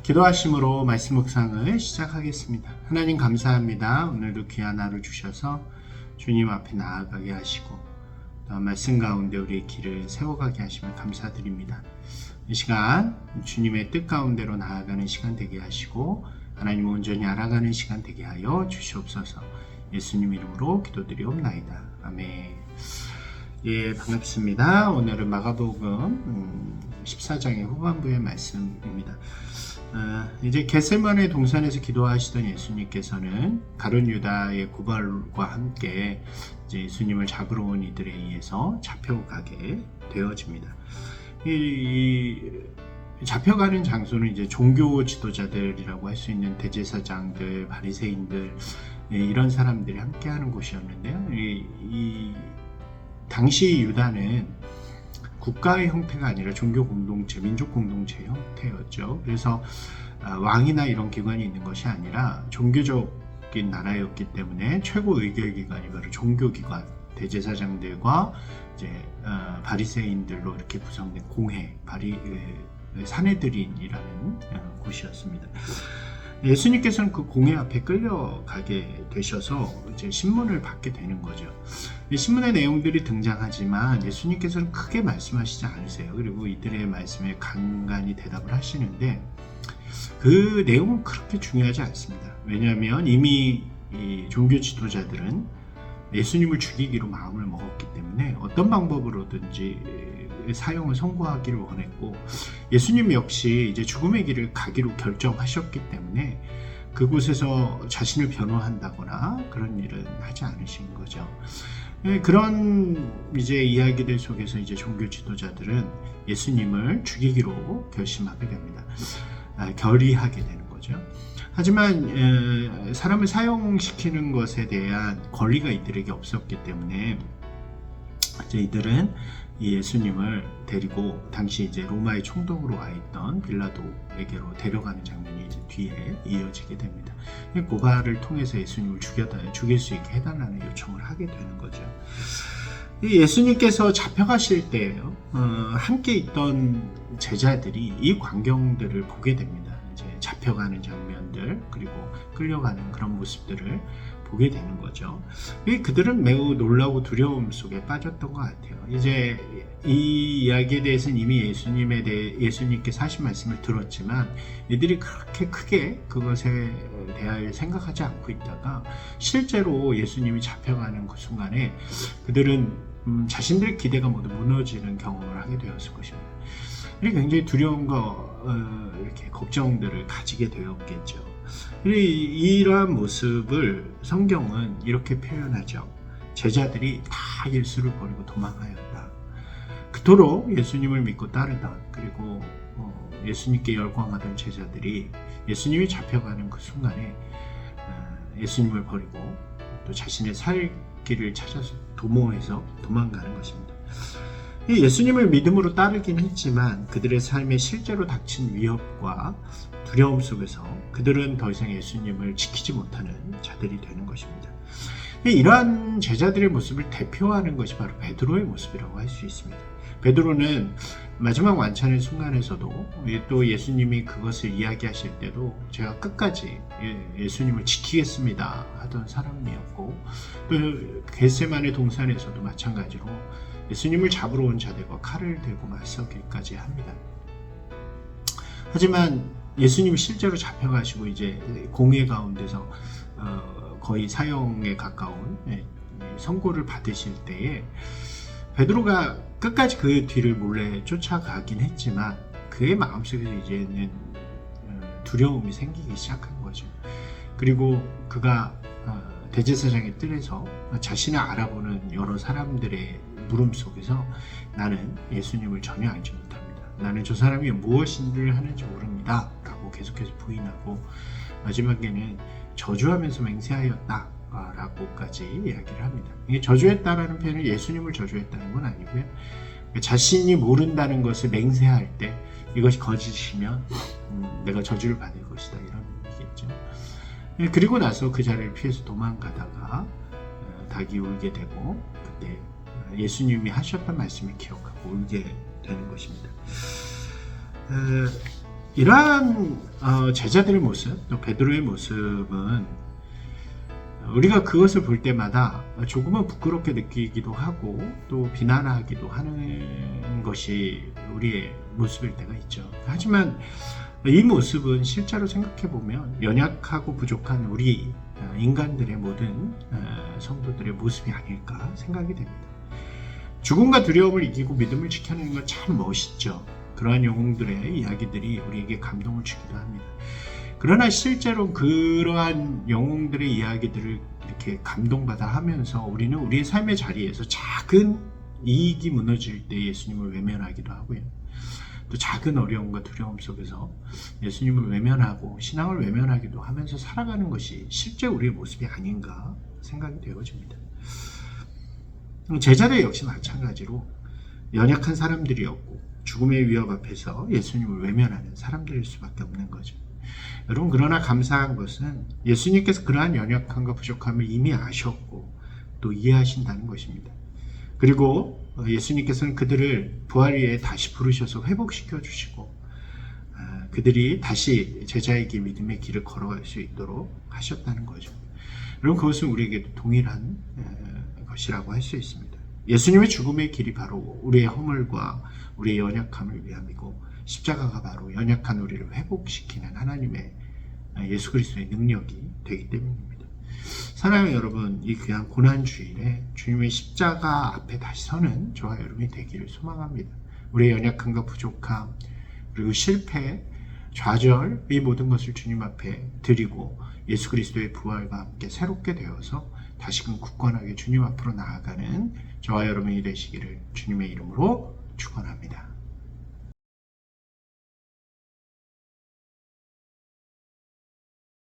기도하심으로 말씀 묵상을 시작하겠습니다. 하나님 감사합니다. 오늘도 귀한 하루 주셔서 주님 앞에 나아가게 하시고 또 말씀 가운데 우리의 길을 세워가게 하시면 감사드립니다. 이 시간 주님의 뜻 가운데로 나아가는 시간 되게 하시고 하나님 온전히 알아가는 시간 되게 하여 주시옵소서. 예수님 이름으로 기도드리옵나이다. 아멘. 예, 반갑습니다. 오늘은 마가복음 14장의 후반부의 말씀입니다. 이제 겟세마네 동산에서 기도하시던 예수님께서는 가룟 유다의 구발과 함께 이제 예수님을 잡으러 온 이들에 의해서 잡혀가게 되어집니다. 이 잡혀가는 장소는 이제 종교 지도자들이라고 할 수 있는 대제사장들, 바리새인들 이런 사람들이 함께하는 곳이었는데요. 이 당시 유다는 국가의 형태가 아니라 종교 공동체, 민족 공동체 형태였죠. 그래서 왕이나 이런 기관이 있는 것이 아니라 종교적인 나라였기 때문에 최고 의결기관이 바로 종교기관, 대제사장들과 이제 바리새인들로 이렇게 구성된 공회, 사내들인이라는 곳이었습니다. 예수님께서는 그 공회 앞에 끌려가게 되셔서 이제 신문을 받게 되는 거죠. 신문의 내용들이 등장하지만 예수님께서는 크게 말씀하시지 않으세요. 그리고 이들의 말씀에 간간히 대답을 하시는데 그 내용은 그렇게 중요하지 않습니다. 왜냐하면 이미 이 종교 지도자들은 예수님을 죽이기로 마음을 먹었기 때문에 어떤 방법으로든지 사형을 선고하기를 원했고 예수님 역시 이제 죽음의 길을 가기로 결정하셨기 때문에 그곳에서 자신을 변호한다거나 그런 일은 하지 않으신 거죠. 그런 이제 이야기들 속에서 이제 종교 지도자들은 예수님을 죽이기로 결심하게 됩니다. 결의하게 되는 거죠. 하지만 사람을 사형시키는 것에 대한 권리가 이들에게 없었기 때문에 이제 이들은 예수님을 데리고 당시 이제 로마의 총독으로 와 있던 빌라도에게로 데려가는 장면이 이제 뒤에 이어지게 됩니다. 고발을 통해서 예수님을 죽일 수 있게 해달라는 요청을 하게 되는 거죠. 예수님께서 잡혀가실 때예요. 함께 있던 제자들이 이 광경들을 보게 됩니다. 이제 잡혀가는 장면들 그리고 끌려가는 그런 모습들을 보게 되는 거죠. 그들은 매우 놀라고 두려움 속에 빠졌던 것 같아요. 이제 이 이야기에 대해서는 이미 예수님께서 하신 말씀을 들었지만 이들이 그렇게 크게 그것에 대하여 생각하지 않고 있다가 실제로 예수님이 잡혀가는 그 순간에 그들은 자신들의 기대가 모두 무너지는 경험을 하게 되었을 것입니다. 굉장히 두려움과 이렇게 걱정들을 가지게 되었겠죠. 이러한 모습을 성경은 이렇게 표현하죠. 제자들이 다 예수를 버리고 도망하였다. 그토록 예수님을 믿고 따르던 그리고 예수님께 열광하던 제자들이 예수님이 잡혀가는 그 순간에 예수님을 버리고 또 자신의 살 길을 찾아서 도모해서 도망가는 것입니다. 예수님을 믿음으로 따르긴 했지만 그들의 삶에 실제로 닥친 위협과 두려움 속에서 그들은 더 이상 예수님을 지키지 못하는 자들이 되는 것입니다. 이러한 제자들의 모습을 대표하는 것이 바로 베드로의 모습이라고 할 수 있습니다. 베드로는 마지막 완찬의 순간에서도 또 예수님이 그것을 이야기하실 때도 제가 끝까지 예수님을 지키겠습니다 하던 사람이었고 또 겟세마네 동산에서도 마찬가지로 예수님을 잡으러 온 자들과 칼을 들고 맞서기까지 합니다. 하지만 예수님이 실제로 잡혀가시고 이제 공회 가운데서 거의 사형에 가까운 선고를 받으실 때에 베드로가 끝까지 그 뒤를 몰래 쫓아가긴 했지만 그의 마음속에서 이제는 두려움이 생기기 시작한 거죠. 그리고 그가 대제사장의 뜰에서 자신을 알아보는 여러 사람들의 물음 속에서 나는 예수님을 전혀 알지 못합니다. 나는 저 사람이 무엇인지를 하는지 모릅니다. 라고 계속해서 부인하고 마지막에는 저주하면서 맹세하였다. 라고까지 이야기를 합니다. 이게 저주했다라는 표현은 예수님을 저주했다는 건 아니고요. 자신이 모른다는 것을 맹세할 때 이것이 거짓이면 내가 저주를 받을 것이다 이런 의미겠죠. 그리고 나서 그 자리를 피해서 도망가다가 닭이 울게 되고 그때 예수님이 하셨던 말씀을 기억하고 울게 되는 것입니다. 이러한 제자들의 모습, 또 베드로의 모습은 우리가 그것을 볼 때마다 조금은 부끄럽게 느끼기도 하고 또 비난하기도 하는 것이 우리의 모습일 때가 있죠. 하지만 이 모습은 실제로 생각해보면 연약하고 부족한 우리 인간들의 모든 성도들의 모습이 아닐까 생각이 됩니다. 죽음과 두려움을 이기고 믿음을 지켜내는 건 참 멋있죠. 그러한 영웅들의 이야기들이 우리에게 감동을 주기도 합니다. 그러나 실제로 그러한 영웅들의 이야기들을 이렇게 감동받아 하면서 우리는 우리의 삶의 자리에서 작은 이익이 무너질 때 예수님을 외면하기도 하고요. 또 작은 어려움과 두려움 속에서 예수님을 외면하고 신앙을 외면하기도 하면서 살아가는 것이 실제 우리의 모습이 아닌가 생각이 되어집니다. 제자들 역시 마찬가지로 연약한 사람들이었고 죽음의 위협 앞에서 예수님을 외면하는 사람들일 수밖에 없는 거죠. 여러분, 그러나 감사한 것은 예수님께서 그러한 연약함과 부족함을 이미 아셨고 또 이해하신다는 것입니다. 그리고 예수님께서는 그들을 부활 위에 다시 부르셔서 회복시켜 주시고 그들이 다시 제자에게 믿음의 길을 걸어갈 수 있도록 하셨다는 거죠. 여러분, 그것은 우리에게도 동일한 것이라고 할 수 있습니다. 예수님의 죽음의 길이 바로 우리의 허물과 우리의 연약함을 위함이고 십자가가 바로 연약한 우리를 회복시키는 하나님의 예수 그리스도의 능력이 되기 때문입니다. 사랑하는 여러분, 이 귀한 고난주일에 주님의 십자가 앞에 다시 서는 저와 여러분이 되기를 소망합니다. 우리의 연약함과 부족함, 그리고 실패, 좌절, 이 모든 것을 주님 앞에 드리고 예수 그리스도의 부활과 함께 새롭게 되어서 다시금 굳건하게 주님 앞으로 나아가는 저와 여러분이 되시기를 주님의 이름으로